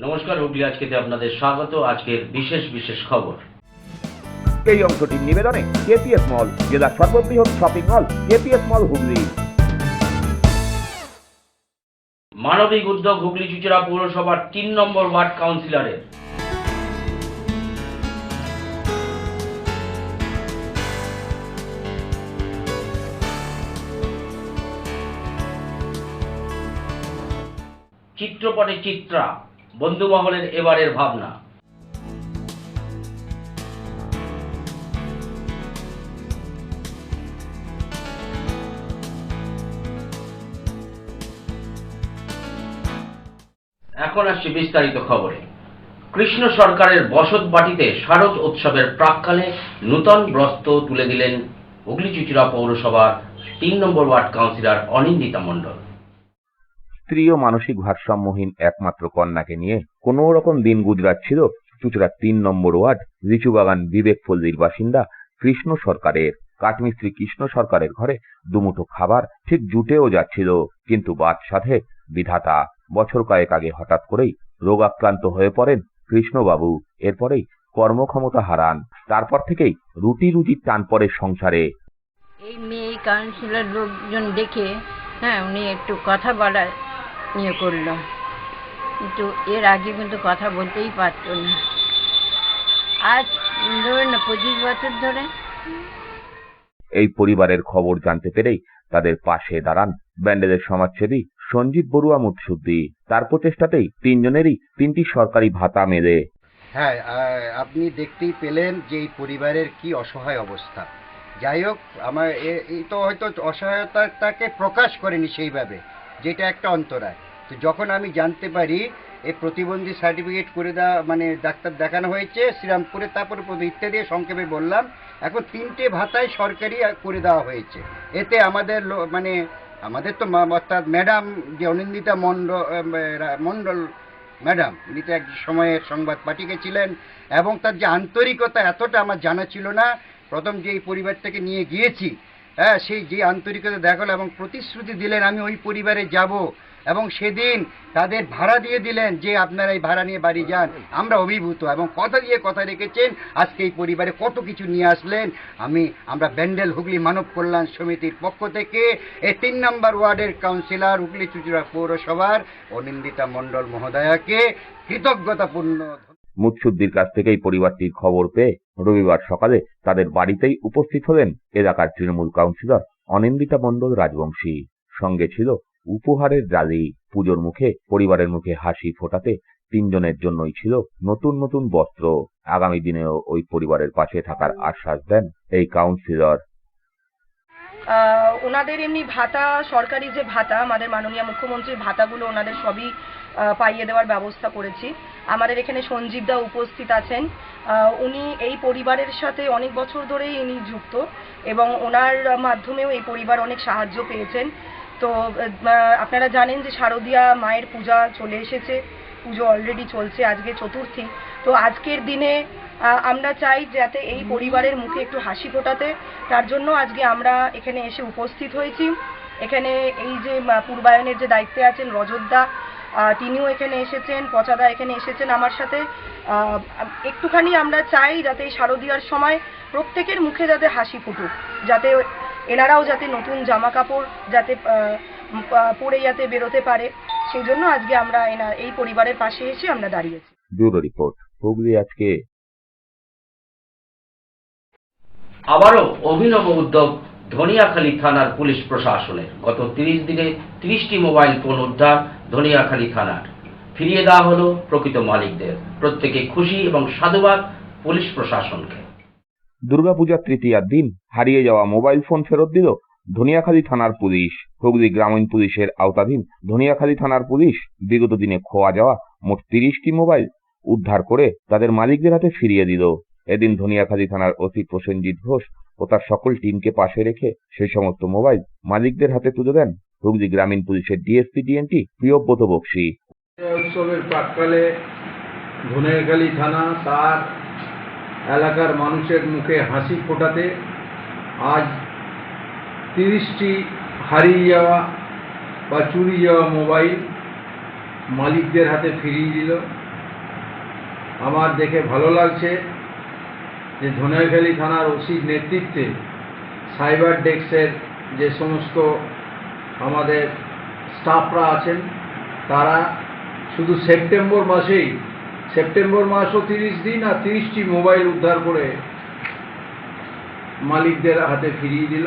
নমস্কার, হুগলি আজকেতে আপনাদের স্বাগত। আজকের বিশেষ খবর। এই অংশটির নিবেদনে কেপিএস মল, জেলার সর্ববৃহৎ শপিং মল কেপিএস মল হুগলি। মানবিক উদ্যোগ হুগলি চুঁচুড়া পৌরসভার ৩ নম্বর ওয়ার্ড কাউন্সিলরের। চিত্রপটে চিত্রা, বন্ধুমহলের এবারের ভাবনা। এখন আসছে বিস্তারিত খবরে। কৃষ্ণ সরকারের বসত বাটিতে শারদ উৎসবের প্রাক্কালে নূতন বস্ত্র তুলে দিলেন হুগলি চুঁচুড়া পৌরসভার ৩ নম্বর ওয়ার্ড কাউন্সিলর অনিন্দিতা মণ্ডল। স্ত্রী ও মানসিক ভারসাম্যহীন একমাত্র কন্যাকে নিয়ে কোনো রকম দিন গুজরাচ্ছিল চুঁচুড়ার ৩ নম্বর ওয়ার্ড লিচুবাগান বিবেকপল্লীর বাসিন্দা কৃষ্ণ সরকারের। কাঠমিস্ত্রি কৃষ্ণ সরকারের ঘরে দুমুঠো খাবার ঠিক জুটেও যাচ্ছিল, কিন্তু বাদ সাধে বিধাতা বছর কয়েক আগে হঠাৎ করেই রোগাক্রান্ত হয়ে পড়েন কৃষ্ণবাবু। এরপরেই কর্মক্ষমতা হারান। তারপর থেকেই রুটির টান পড়ে সংসারে। এই মেয়ে কাউন্সিলর লোকজন ডেকে উনি একটু কথা বলার করলো, কিন্তু এর আগে কিন্তু কথা বলতেই পারতো না। আজ ধরুন না 25 বছর ধরে। এই পরিবারের খবর জানতে পেরেই তাদের পাশে দাঁড়ান ব্যান্ডেলের সমাজসেবী সঞ্জিত বড়ুয়া মুৎসুদ্দি। তার প্রচেষ্টাতেই তিনজনেরই 3টি সরকারি ভাতা মেলে। হ্যাঁ, আপনি দেখতেই পেলেন যে এই পরিবারের কি অসহায় অবস্থা। যাই হোক, আমার এই তো হয়তো অসহায়তাটাকে প্রকাশ করেনি সেইভাবে, যেটা একটা অন্তরায়। তো যখন আমি জানতে পারি এই প্রতিবন্ধী সার্টিফিকেট করে দেওয়া, মানে ডাক্তার দেখানো হয়েছে শ্রীরামপুরে, তারপরে ইত্যাদি সংক্ষেপে বললাম, এখন 3টে ভাতাই সরকারি করে দেওয়া হয়েছে। এতে আমাদের মানে আমাদের তো অর্থাৎ ম্যাডাম যে অনিন্দিতা মণ্ডল ম্যাডাম, উনি তো এক সময়ের সংবাদ পাঠিয়ে ছিলেন, এবং তার যে আন্তরিকতা এতটা আমার জানা ছিল না। প্রথম যে এই পরিবারটাকে নিয়ে গিয়েছি, সেই যে আন্তরিকতা দেখালো এবং প্রতিশ্রুতি দিলেন আমি ওই পরিবারে যাব, এবং সেদিন তাদের ভাড়া দিয়ে দিলেন যে আপনারা এই ভাড়া নিয়ে বাড়ি যান, আমরা অভিভূত, এবং কথা দিয়ে কথা রেখেছেন। আজকে এই পরিবারে কত কিছু নিয়ে আসলেন। আমরা ব্যান্ডেল হুগলি মানব কল্যাণ সমিতির পক্ষ থেকে এই 3 নম্বর ওয়ার্ডের কাউন্সিলর হুগলি চুঁচুড়া পৌরসভার অনিন্দিতা মণ্ডল মহোদয়াকে কৃতজ্ঞতাপূর্ণ। মুৎসুদ্দির কাছ থেকেই পরিবারটির খবর পেয়ে রবিবার সকালে তাদের বাড়িতেই উপস্থিত হলেন এলাকার তৃণমূল কাউন্সিলর অনিন্দিতা মণ্ডল রাজবংশী। সঙ্গে ছিল উপহারের ডালি। পুজোর মুখে পরিবারের মুখে হাসি ফোটাতে তিনজনের জন্যই ছিল নতুন বস্ত্র। আগামী দিনেও ওই পরিবারের পাশে থাকার আশ্বাস দেন এই কাউন্সিলর। ওনাদের এমনি ভাতা, সরকারি যে ভাতা, আমাদের মাননীয় মুখ্যমন্ত্রীর ভাতাগুলো ওনাদের সবই পাইয়ে দেওয়ার ব্যবস্থা করেছি। আমাদের এখানে সঞ্জীবদা উপস্থিত আছেন। উনি এই পরিবারের সাথে অনেক বছর ধরেই ইনি যুক্ত, এবং ওনার মাধ্যমেও এই পরিবার অনেক সাহায্য পেয়েছেন। তো আপনারা জানেন যে শারদীয়া মায়ের পূজা চলে এসেছে, পুজো অলরেডি চলছে, আজকে চতুর্থী। তো আজকের দিনে আমরা চাই যাতে এই পরিবারের মুখে একটু হাসি ফোটাতে, তার জন্য আজকে আমরা এখানে এসে উপস্থিত হয়েছি। এখানে এই যে পূর্বায়নের যে দায়িত্বে আছেন রজতদা, তিনিও এখানে এসেছেন, পচাদা এখানে এসেছেন আমার সাথে। একটুখানি আমরা চাই যাতে এই শারদীয়ার সময় প্রত্যেকের মুখে যাতে হাসি ফুটুক, যাতে এনারাও যাতে নতুন জামা কাপড় যাতে পরে যাতে বেরোতে পারে, সেই জন্য আজকে আমরা এই পরিবারের পাশে এসে আমরা দাঁড়িয়েছি। ব্যুরো রিপোর্ট, হুগলি আজকে। আবারও অভিনব উদ্যোগ ধনিয়াখালী থানার পুলিশ প্রশাসনের। গত 30 দিনে 30টি মোবাইল ফোন উদ্ধার ধনিয়াখালী থানার। ফিরিয়ে দেওয়া হলো প্রকৃত মালিকদের। প্রত্যেকে খুশি এবং সাধুবাদ পুলিশ প্রশাসনকে। দুর্গাপূজার তৃতীয়ার দিন হারিয়ে যাওয়া মোবাইল ফোন ফেরত দিল ধনিয়াখালী থানার পুলিশ। হুগলি গ্রামীণ পুলিশের আওতাধীন ধনিয়াখালী থানার পুলিশ বিগত দিনে খোয়া যাওয়া মোট 30টি মোবাইল উদ্ধার করে তাদের মালিকদের হাতে ফিরিয়ে দিল। এদিন ধনিয়াখালী থানার ওসি প্রসেনজিৎ ঘোষ ও তার সকল টিমকে পাশে রেখে সেই সমস্ত মোবাইল মালিকদের হাতে তুলে দেন হুগলি গ্রামীণ পুলিশের ডিএসপি ডিএনটি প্রিয়ব্রত বক্সী। উৎসবের প্রাক্কালে ধনিয়াখালী থানা তার এলাকার মানুষের মুখে হাসি ফোটাতে আজ 30টি হারিয়ে যাওয়া বা চুরি যাওয়া মোবাইল মালিকদের হাতে ফিরিয়ে দিল। আমার দেখে ভালো লাগছে যে ধনিয়াখালী থানার ওসির নেতৃত্বে সাইবার ডেস্কের যে সমস্ত আমাদের স্টাফরা আছেন তারা শুধু সেপ্টেম্বর মাসও 30 দিন আর 30টি মোবাইল উদ্ধার করে মালিকদের হাতে ফিরিয়ে দিল।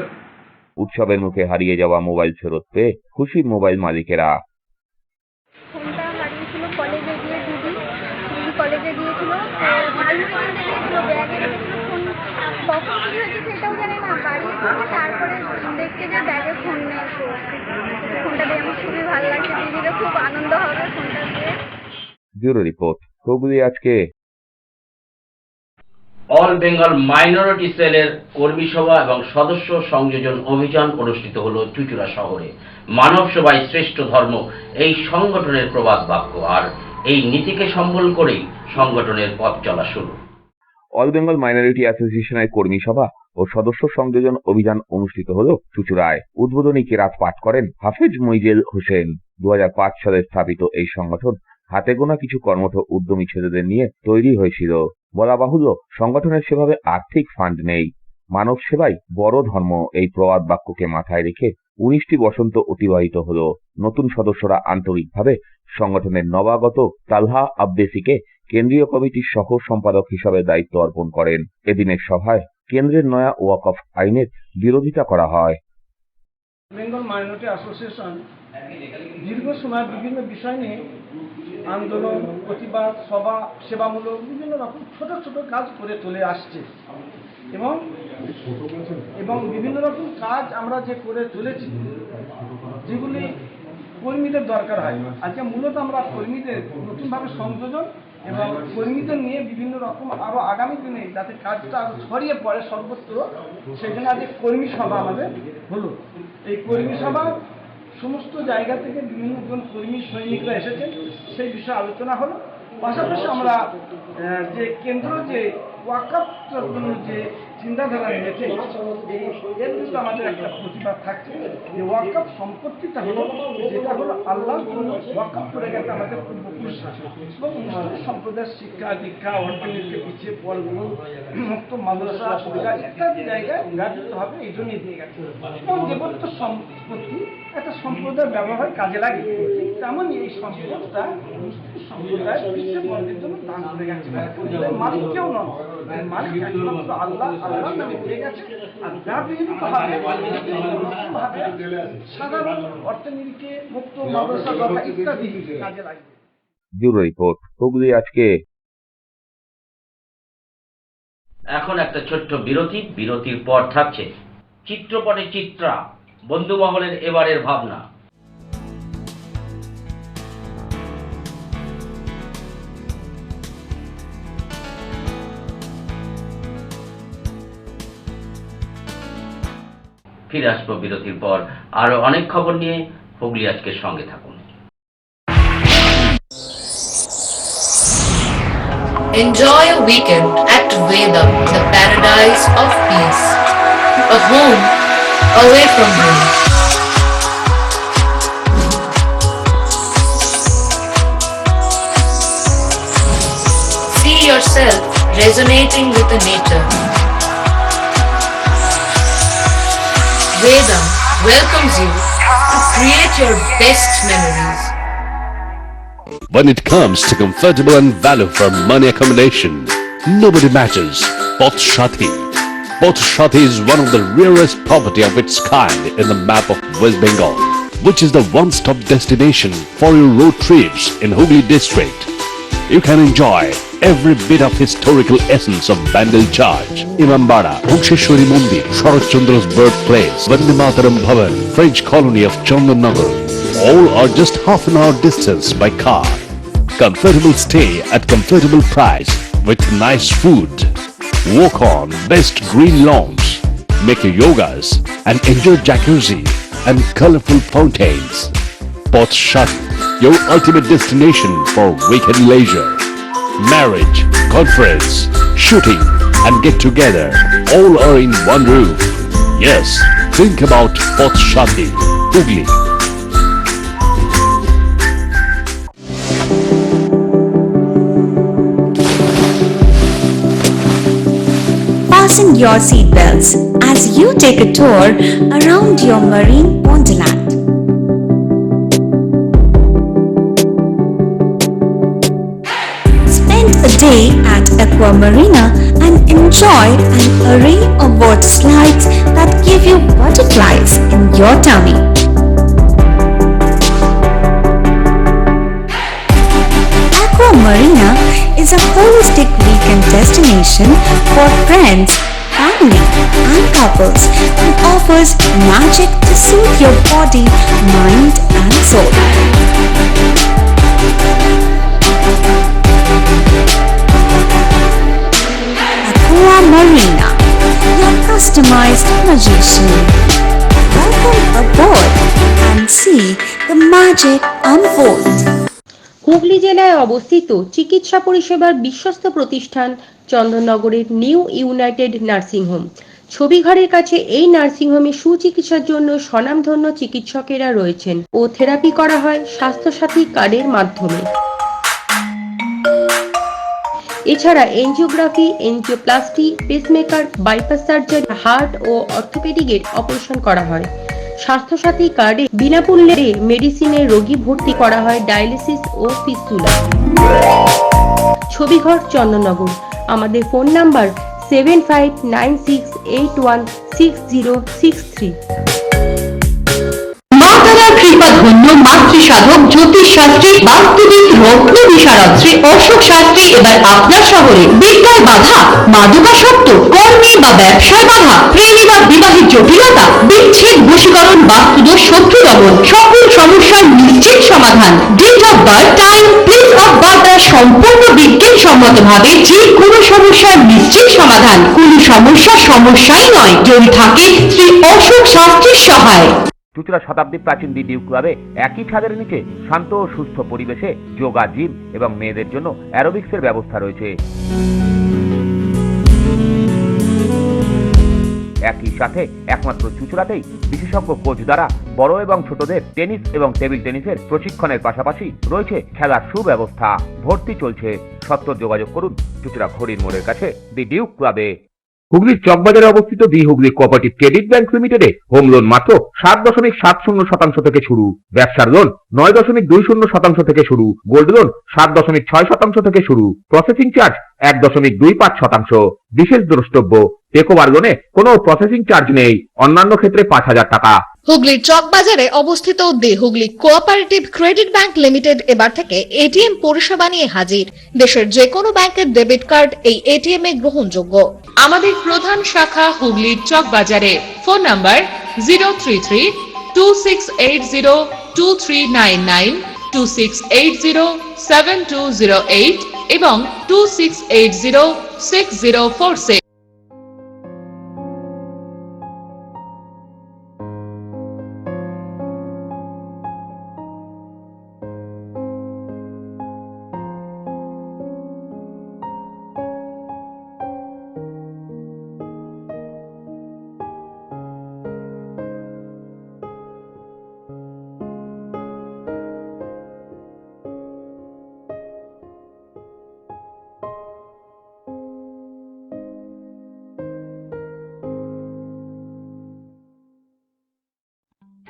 উৎসবের মুখে হারিয়ে যাওয়া মোবাইল ফেরত পেয়ে খুশি মোবাইল মালিকেরা। ফোনটা হারিয়েছিল কলেজে গিয়ে দিদি কলেজে গিয়েছিল, ভালোই দিয়েছিল, ব্যাগে রেখেছিল ফোন। কখন কি হয়েছে সেটাও জানি না, বাড়ি থেকে তারপরে দেখতে যে ব্যাগে ফোন নেই। ফোনটা দিয়ে আমার খুবই ভালো লাগছে, দিদিরও খুব আনন্দ হবে ফোনটা দিয়ে। ব্যুরো রিপোর্ট, হুগলি আজকে। অল বেঙ্গল মাইনরিটি সেলের কর্মী সভা এবং সদস্য সংযোজন অভিযান অনুষ্ঠিত হলো চুঁচুড়া শহরে। মানব সেবাই শ্রেষ্ঠ ধর্ম এই সংগঠনের প্রবাদ বাক্য, আর এই নীতিকে সম্বল করেই সংগঠনের পথ চলা শুরু। অল বেঙ্গল মাইনরিটি অ্যাসোসিয়েশনের কর্মী সভা ও সদস্য সংযোজন অভিযান অনুষ্ঠিত হল চুঁচুড়ায়। উদ্বোধনী কেরাত পাঠ করেন হাফেজ মইজেল হোসেন। 2005 সালে স্থাপিত এই সংগঠন হাতে গোনা কিছু কর্মঠ উদ্যমী ছেলেদের নিয়ে তৈরি হয়েছিল। বলা বাহুল্য, সংগঠনের সেভাবে আর্থিক ফান্ড নেই। মানব সেবাই বড় ধর্ম এই প্রবাদ বাক্যকে মাথায় রেখে 19টি বসন্ত অতিবাহিত হল। নতুন সদস্যরা আন্তরিকভাবে সংগঠনের নবাগত তালহা আব্বেসিকে কেন্দ্রীয় কমিটির সহ সম্পাদক হিসাবে দায়িত্ব অর্পণ করেন। এদিনের সভায় কেন্দ্রের নয়া ওয়াকফ আইনের বিরোধিতা করা হয়। বেঙ্গল মাইনরিটি অ্যাসোসিয়েশন দীর্ঘ সময় বিভিন্ন বিষয় নিয়ে আন্দোলন, প্রতিবাদ, সভা, সেবামূলক বিভিন্ন রকম ছোট ছোট কাজ করে চলে আসছে এবং বিভিন্ন রকম কাজ আমরা যে করে চলেছি যেগুলি কর্মীদের দরকার হয়। আজকে মূলত আমরা কর্মীদের নতুনভাবে সংযোজন এবং কর্মীদের নিয়ে বিভিন্ন রকম আরও আগামী দিনে যাতে কাজটা আরও ছড়িয়ে পড়ে সর্বত্র, সেই জন্য আজকে কর্মী সভা আমাদের হলো। এই কর্মী সভা সমস্ত জায়গা থেকে বিভিন্ন জন কর্মী সৈনিকরা এসেছেন, সেই বিষয়ে আলোচনা হলো। পাশাপাশি আমরা যে কেন্দ্র যে ওয়াকফ যে চিন্তাধারা নিয়েছে এর কিন্তু আমাদের একটা প্রতিবাদ থাকছে যে ওয়াকফ সম্পত্তিটা হলো যেটা হলো আল্লাহর জন্য ওয়াকফ করে গেছে আমাদের পূর্বপুরুষরা এবং মুসলিম সম্প্রদায়ের শিক্ষা দীক্ষা অর্থনীতিকে পিছিয়ে পড়ল মুক্ত মাদ্রাসা ইত্যাদি জায়গায় ব্যাপৃতভাবে এই জন্যই দিয়ে গেছে এবং দেবত্ব সম্পত্তি একটা সম্প্রদায়ের ব্যবহার কাজে লাগে। ঠিক তেমনই এই সম্পদটা মুসলিম সম্প্রদায়ের পিছিয়ে পড়ার জন্য দান করে গেছে। মালিক কেউ নয়, মালিক একমাত্র আল্লাহ, আল্লাহর নামে দিয়ে গেছে। আর যা বিভিন্নভাবে সাধারণ অর্থনীতিকে মুক্ত মাদ্রাসা ইত্যাদি কাজে লাগবে। ব্যুরো রিপোর্ট, হুগলি আজকে। এখন একটা ছোট্ট বিরতির পর থাকছে চিত্রপটে চিত্রা, বন্ধুমহলের এবারের ভাবনা। ফিরে আসবো বিরতির পর আরো অনেক খবর নিয়ে। হুগলি আজকের সঙ্গে থাকুন। Enjoy a weekend at Vedam, the paradise of peace. A home away from home. See yourself resonating with the nature. Vedam welcomes you to create your best memories. When it comes to comfortable and value for money accommodation, nobody matches Poth Shati. Poth Shati is one of the rarest property of its kind in the map of West Bengal, which is the one-stop destination for your road trips in Hooghly district. You can enjoy every bit of historical essence of Bandel Church, Imambara, Bhuksheshwari Mandir, Sharat Chandra's birthplace, Vande Mataram Bhavan, French colony of Chandannagar. All are just half an hour distance by car. Comfortable stay at comfortable price with nice food. Walk on best green lawns, make your yogas and enjoy jacuzzi and colorful fountains. Poth Shati, your ultimate destination for weekend leisure. Marriage, conference, shooting and get together all are in one roof. Yes, think about Poth Shati, Hooghly. your seatbelts as you take a tour around your marine wonderland. Spend a day at Aqua Marina and enjoy an array of water slides that give you butterflies in your tummy. Aqua Marina is a holistic weekend destination for friends, family and couples and offers magic to soothe your body, mind and soul. Aqua Marina, your customized magician. Welcome aboard and see the magic unfold. Hooghly জেলায় অবস্থিত চিকিৎসা পরিষেবার বিশ্বস্ত প্রতিষ্ঠান চন্দননগরের new United nursing home. ছবিঘরের কাছে এই nursing হোমে সুচিকিৎসার জন্য স্বনামধন্য চিকিৎসকেরা রয়েছেন ও থেরাপি করা হয় স্বাস্থ্যসাথী কার্ডের মাধ্যমে। এছাড়া angiography, angioplasty, pacemaker, bypass surgery, heart ও অর্থোপেডিকের অপারেশন করা হয়। স্বাস্থ্যসাথী কার্ডে বিনামূল্যে মেডিসিনের রোগী ভর্তি করা হয় ডায়ালিসিস ও ফিস্টুলা। ছবিঘর চন্দননগর। আমাদের ফোন নাম্বার 7596816063। মাতারার কৃপাধন্য মাতৃসাধক জ্যোতিষশাস্ত্রী, বাস্তুবিদ, রত্ন বিশারদ শ্রী অশোক শাস্ত্রী এবার আপনার শহরে। বিদ্যায় বাধা, মাদকাসক্ত, কর্মে বা ব্যবসায় বাধা, প্রেমে বা বিবাহের জটিলতা, বিচ্ছেদ, বশীকরণ, বাস্তুদোষ, শত্রু দমন, সকল সমস্যার নিশ্চিত সমাধান। Date of birth, time, place of birth দ্বারা সম্পূর্ণ বিজ্ঞানসম্মত ভাবে যে কোনো সমস্যার নিশ্চিত সমাধান। কোনো সমস্যাই নয় যদি থাকে শ্রী অশোক শাস্ত্রীর সহায়। চুঁচুড়া শতাব্দী প্রাচীন ডিডিউ ক্লাবে একই ছাদের নিচে শান্ত ও সুস্থ পরিবেশে যোগা, জিম এবং মেয়েদের জন্য অ্যারোবিক্সের ব্যবস্থা রয়েছে। একই সাথে একমাত্র চুঁচুড়াতেই বিশেষজ্ঞ কোচ দ্বারা বড় এবং ছোটদের টেনিস এবং টেবিল টেনিসের প্রশিক্ষণের পাশাপাশি রয়েছে খেলার সুব্যবস্থা। ভর্তি চলছে। সত্ত্বর যোগাযোগ করুন চুঁচুড়া ঘড়ির মোড়ের কাছে দি ডিউক ক্লাবে। হুগলির চকবাজারে অবস্থিত the Hooghly cooperative credit bank লিমিটেডে হোম লোন মাত্র 7.70% থেকে শুরু। ব্যবসার লোন 9.20% থেকে শুরু। গোল্ড লোন 7.6% থেকে শুরু। Processing charge 1.25%। বিশেষ দ্রষ্টব্য, টেকওভার লোনে কোনো প্রসেসিং চার্জ নেই। অন্যান্য ক্ষেত্রে 5,000 টাকা। হুগলির চকবাজারে অবস্থিত the Hooghly cooperative credit bank limited এবার থেকে এটিএম পরিষেবা নিয়ে হাজির। দেশের যে কোনো ব্যাংকের ডেবিট কার্ড এই এটিএম এ গ্রহণযোগ্য। আমাদের প্রধান শাখা হুগলির চকবাজারে। ফোন নাম্বার 033-2680-2399, 2680-7208 এবং 2680-6046।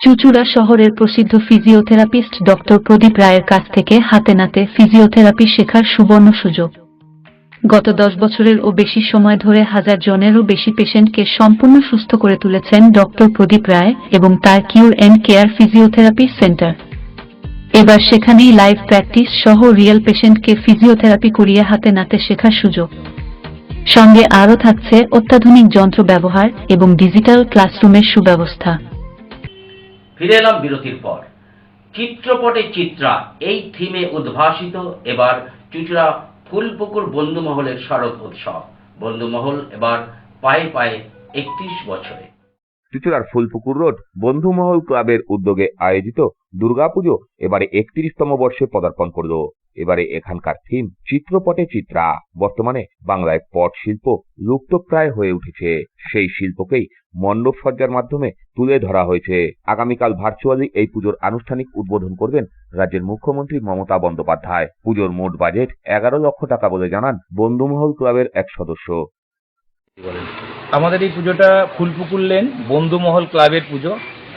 চুঁচুড়া শহরের প্রসিদ্ধ ফিজিওথেরাপিস্ট ডক্টর প্রদীপ রায়ের কাছ থেকে হাতে নাতে ফিজিওথেরাপি শেখার সুবর্ণ সুযোগ। গত 10 বছরের ও বেশি সময় ধরে 1000 জনেরও বেশি পেশেন্টকে সম্পূর্ণ সুস্থ করে তুলেছেন ডক্টর প্রদীপ রায় এবং তার কিউর এন্ড কেয়ার ফিজিওথেরাপি সেন্টার। এবার সেখানেই লাইভ প্র্যাকটিস সহ রিয়েল পেশেন্টকে ফিজিওথেরাপি করিয়ে হাতে নাতে শেখার সুযোগ। সঙ্গে আরও থাকছে অত্যাধুনিক যন্ত্র ব্যবহার এবং ডিজিটাল ক্লাসরুমের সুব্যবস্থা। ফিরে এলাম বিরতির পর। চিত্রপটে চিত্রা এই থিমে উদ্ভাসিত এবার চুঁচুড়া ফুলপুকুর বন্ধুমহলের শারদ উৎসব। বন্ধুমহল এবার পায়ে পায়ে 31 বছরে। চুঁচুড়ার ফুলপুকুর রোড বন্ধুমহল ক্লাবের উদ্যোগে আয়োজিত দুর্গাপুজো এবারে 31তম বর্ষে পদার্পণ করল। এবারে এখানকার থিম চিত্রপটে চিত্রা। বর্তমানে বাংলায় পট শিল্প লুপ্তপ্রায় হয়ে উঠেছে। সেই শিল্পকেই মণ্ডপ সজ্জার মাধ্যমে তুলে ধরা হয়েছে। আগামীকাল ভার্চুয়ালি এই পুজোর আনুষ্ঠানিক উদ্বোধন করবেন রাজ্যের মুখ্যমন্ত্রী মমতা বন্দ্যোপাধ্যায়। পুজোর মোট বাজেট 11 লক্ষ টাকা বলে জানান বন্ধুমহল ক্লাবের এক সদস্য। আমাদের এই পুজোটা ফুলপুকুর লেন বন্ধুমহল ক্লাবের পুজো।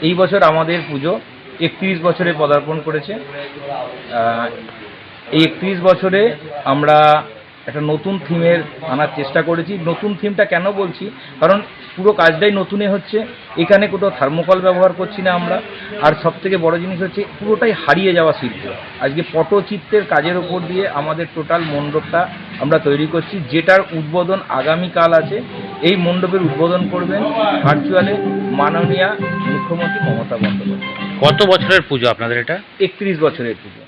এই বছর আমাদের পুজো 31 বছরে পদার্পণ করেছে। এই 31 বছরে আমরা একটা নতুন থিমের আনার চেষ্টা করেছি। নতুন থিমটা কেন বলছি, কারণ পুরো কাজটাই নতুনে হচ্ছে। এখানে কোথাও থার্মোকল ব্যবহার করছি না আমরা। আর সবথেকে বড় জিনিস হচ্ছে পুরোটাই হারিয়ে যাওয়া শিল্প। আজকে পটচিত্রের কাজের ওপর দিয়ে আমাদের টোটাল মণ্ডপটা আমরা তৈরি করছি, যেটার উদ্বোধন আগামীকাল আছে। এই মণ্ডপের উদ্বোধন করবেন ভার্চুয়ালে মাননীয়া মুখ্যমন্ত্রী মমতা বন্দ্যোপাধ্যায়। কত বছরের পুজো আপনাদের এটা? 31 বছরের পুজো।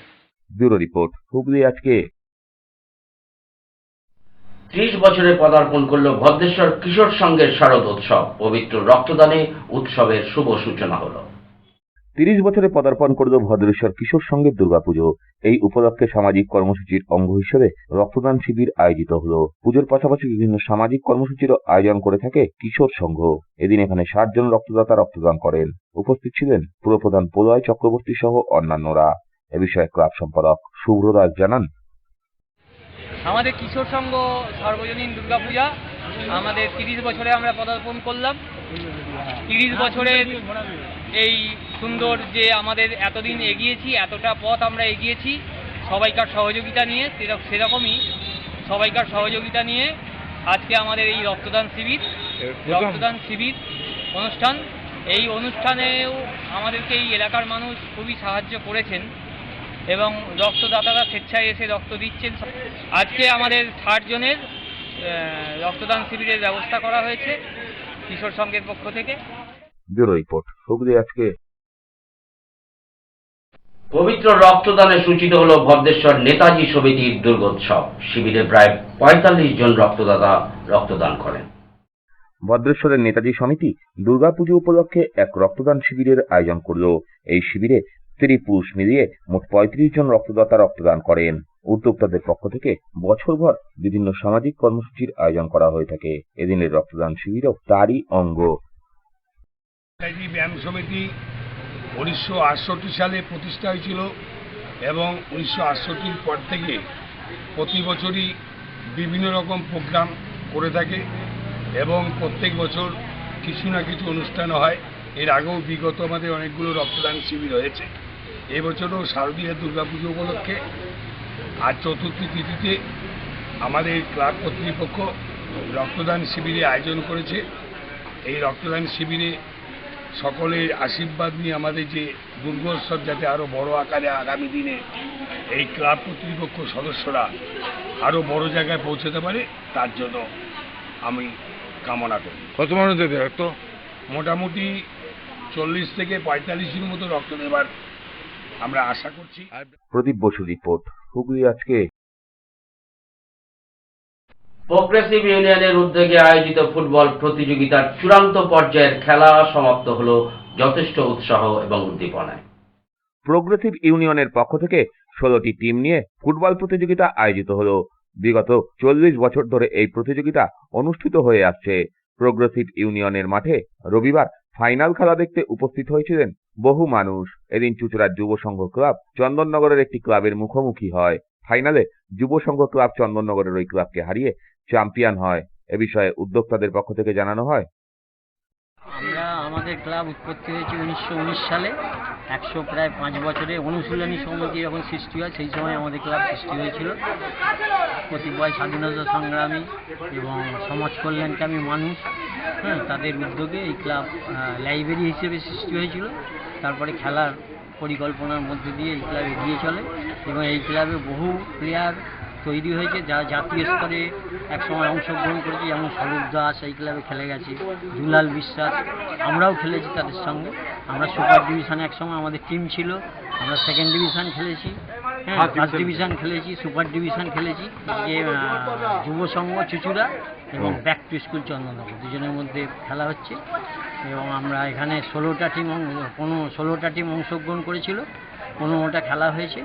ব্যুরো রিপোর্ট, হুগলি আজকে। 30 বছরে পদার্পণ করল ভদ্রেশ্বর কিশোর সংঘের শারদ উৎসব। পবিত্র রক্তদানে উৎসবের শুভ সূচনা হলো। 30 বছরে পদার্পণ করল ভদ্রেশ্বর কিশোর সংঘের দুর্গাপুজো। এই উপলক্ষে সামাজিক কর্মসূচির অঙ্গ হিসেবে রক্তদান শিবির আয়োজিত হলো। পুজোর পাশাপাশি বিভিন্ন সামাজিক কর্মসূচিরও আয়োজন করে থাকে কিশোর সংঘ। এদিন এখানে 60 জন রক্তদাতা রক্তদান করেন। উপস্থিত ছিলেন পুরপ্রধান প্রলয় চক্রবর্তী সহ অন্যান্যরা। এ বিষয়ে ক্লাব সম্পাদক শুভ্র দাস জানান, আমাদের কিশোর সংঘ সর্বজনীন দুর্গাপূজা আমাদের 30 বছরে আমরা পদার্পণ করলাম। 30 বছরের এই সুন্দর যে আমাদের এতদিন এগিয়েছি, এতটা পথ আমরা এগিয়েছি সবাইকার সহযোগিতা নিয়ে। সেরকমই সবাইকার সহযোগিতা নিয়ে আজকে আমাদের এই রক্তদান শিবির অনুষ্ঠান। এই অনুষ্ঠানেও আমাদেরকে এই এলাকার মানুষ খুবই সাহায্য করেছেন এবং রক্তদাতারা স্বেচ্ছায় এসে রক্ত দিচ্ছেন। আজকে আমাদের 60 জনের রক্তদান শিবিরের ব্যবস্থা করা হয়েছে কিশোর সংঘের পক্ষ থেকে। ব্যুরো রিপোর্ট, হুগলি আজকে। পবিত্র রক্তদানে সূচিত হল ভদ্রেশ্বর নেতাজি সমিতির দুর্গোৎসব। শিবিরে প্রায় 45 জন রক্তদাতা রক্তদান করেন। ভদ্রেশ্বরের নেতাজি সমিতি দুর্গাপুজো উপলক্ষে এক রক্তদান শিবিরের আয়োজন করল। এই শিবিরে স্ত্রী পুরুষ মিলিয়ে মোট 35 জন রক্তদাতা রক্তদান করেন। উদ্যোক্তাদের পক্ষ থেকে বছরভর বিভিন্ন সামাজিক কর্মসূচির আয়োজন করা হয়ে থাকে। এদিনের রক্তদান শিবিরও তারই অঙ্গ। নেতাজি ব্যায়াম সমিতি 1968 সালে প্রতিষ্ঠা হয়েছিল এবং 1968 পর থেকে প্রতি বছরই বিভিন্ন রকম প্রোগ্রাম করে থাকে এবং প্রত্যেক বছর কিছু না কিছু অনুষ্ঠান হয়। এর আগেও বিগত আমাদের অনেকগুলো রক্তদান শিবির হয়েছে। এবছরও শারদীয় দুর্গাপুজো উপলক্ষে আজ চতুর্থী তিথিতে আমাদের ক্লাব কর্তৃপক্ষ রক্তদান শিবিরে আয়োজন করেছে। এই রক্তদান শিবিরে সকলের আশীর্বাদ নিয়ে আমাদের যে দুর্গোৎসব যাতে আরও বড় আকারে আগামী দিনে এই ক্লাব কর্তৃপক্ষ সদস্যরা আরও বড় জায়গায় পৌঁছতে পারে, তার জন্য আমি কামনা করি। কত মানুষ দেবে রক্ত? মোটামুটি 40 থেকে 45 জন মতো রক্ত দেবার আমরা আশা করছি। প্রদীপ বসু রিপোর্ট, হুগলি আজকে। প্রগ্রেসিভ ইউনিয়নের উদ্যোগে আয়োজিত ফুটবল প্রতিযোগিতার চূড়ান্ত পর্যায়ের খেলা সমাপ্ত হল যথেষ্ট উৎসাহ এবং উদ্দীপনায়। প্রগ্রেসিভ ইউনিয়নের পক্ষ থেকে 16টি টিম নিয়ে ফুটবল প্রতিযোগিতা আয়োজিত হলো। বিগত 40 বছর ধরে এই প্রতিযোগিতা অনুষ্ঠিত হয়ে আসছে। প্রগ্রেসিভ ইউনিয়নের মাঠে রবিবার ফাইনাল খেলা দেখতে উপস্থিত হয়েছিলেন বহু মানুষ। এদিন চুঁচুড়ার যুব সংঘ ক্লাব চন্দননগরের একটি ক্লাবের মুখোমুখি হয়। ফাইনালে যুব সংঘ ক্লাব চন্দননগরের ওই ক্লাবকে হারিয়ে চ্যাম্পিয়ন হয়। এ বিষয়ে উদ্যোক্তাদের পক্ষ থেকে জানানো হয়, আমাদের ক্লাব উৎপত্তি হয়েছে 1919 সালে। প্রায় 5 বছরে অনুশীলনী সমিতি যখন সৃষ্টি হয় সেই সময় আমাদের ক্লাব সৃষ্টি হয়েছিল। কতিপয় স্বাধীনতা সংগ্রামী এবং সমাজ কল্যাণকামী মানুষ তাদের উদ্যোগে এই ক্লাব লাইব্রেরি হিসেবে সৃষ্টি হয়েছিল। তারপরে খেলার পরিকল্পনার মধ্যে দিয়ে এই ক্লাব এগিয়ে চলে এবং এই ক্লাবে বহু প্লেয়ার তৈরি হয়েছে যারা জাতীয় স্তরে একসময় অংশগ্রহণ করেছে, যেমন স্বরূপ দাস এই ক্লাবে খেলে গেছে, দুলাল বিশ্বাস, আমরাও খেলেছি তাদের সঙ্গে। আমরা সুপার ডিভিশনে একসময় আমাদের টিম ছিল, আমরা সেকেন্ড ডিভিশন খেলেছি, ফার্স্ট ডিভিশন খেলেছি, সুপার ডিভিশন খেলেছি। যে যুব সংঘ চুচুড়া এবং ব্যাক টু স্কুল চন্দননগর দুজনের মধ্যে খেলা হচ্ছে এবং আমরা এখানে 16টা টিম অংশগ্রহণ করেছিল। 15টা খেলা হয়েছে।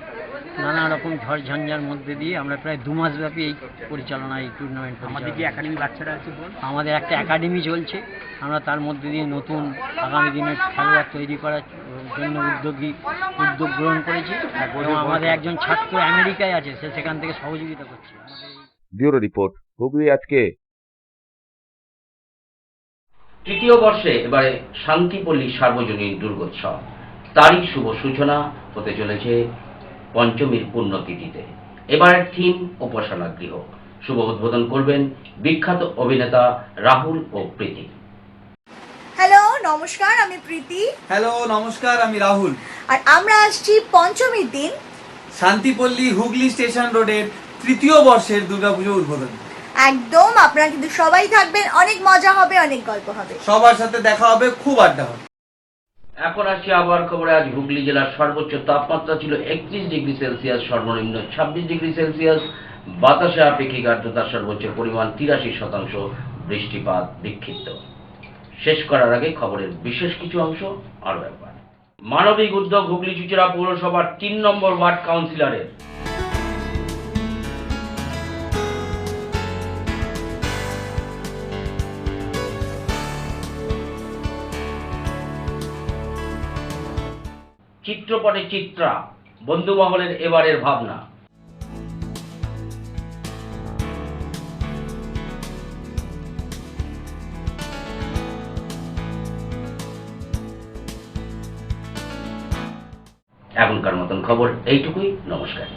নানা রকম ঝড় ঝঞ্ঝার মধ্যে দিয়ে আমরা প্রায় 2 মাস ব্যাপী এই পরিচালনা, এই টুর্নামেন্ট। আমাদের যে একাডেমি বাচ্চারা আছে, আমাদের একটা একাডেমি চলছে। আমরা তার মধ্যে দিয়ে নতুন আগামী দিনের খেলোয়াড় তৈরি করার জন্য উদ্যোগ গ্রহণ করেছি এবং আমাদের একজন ছাত্র আমেরিকায় আছে, সে সেখান থেকে সহযোগিতা করছে। ব্যুরো রিপোর্ট, হুগলি আজকে। তৃতীয় বর্ষে এবারে শান্তিপল্লী সার্বজনীন দুর্গোৎসব, তারই শুভ সূচনা হতে চলেছে পঞ্চমীর পুণ্যতিথিতে। এবারের থিম উপাসনা গৃহ। শুভ উদ্বোধন করবেন বিখ্যাত অভিনেতা রাহুল ও প্রীতি। হ্যালো নমস্কার, আমি প্রীতি। হ্যালো নমস্কার, আমি রাহুল। আর আমরা আসছি পঞ্চমীর দিন শান্তিপল্লী হুগলি স্টেশন রোডের তৃতীয় বর্ষের দুর্গাপুজো উদ্বোধন। একদম, আপনারা কিন্তু সবাই থাকবেন, অনেক মজা হবে, অনেক গল্প হবে, সবার সাথে দেখা হবে, খুব আড্ডা হবে। এখন আসছি আবহাওয়ার খবরে। আজ হুগলি জেলার সর্বোচ্চ তাপমাত্রা ছিল 31 ডিগ্রি সেলসিয়াস, সর্বনিম্ন 26 ডিগ্রি সেলসিয়াস। বাতাসে আপেক্ষিক আর্দ্রতার সর্বোচ্চ পরিমাণ 83%, বৃষ্টিপাত বিক্ষিপ্ত। শেষ করার আগে খবরের বিশেষ কিছু অংশ আরো একবার। মানবিক উদ্যোগ হুগলি চুঁচুড়া পৌরসভার 3 নম্বর ওয়ার্ড কাউন্সিলরের। চিত্রপটে চিত্রা, বন্ধুমহলের এবারের ভাবনা। এখনকার মতন খবর এইটুকুই। নমস্কার।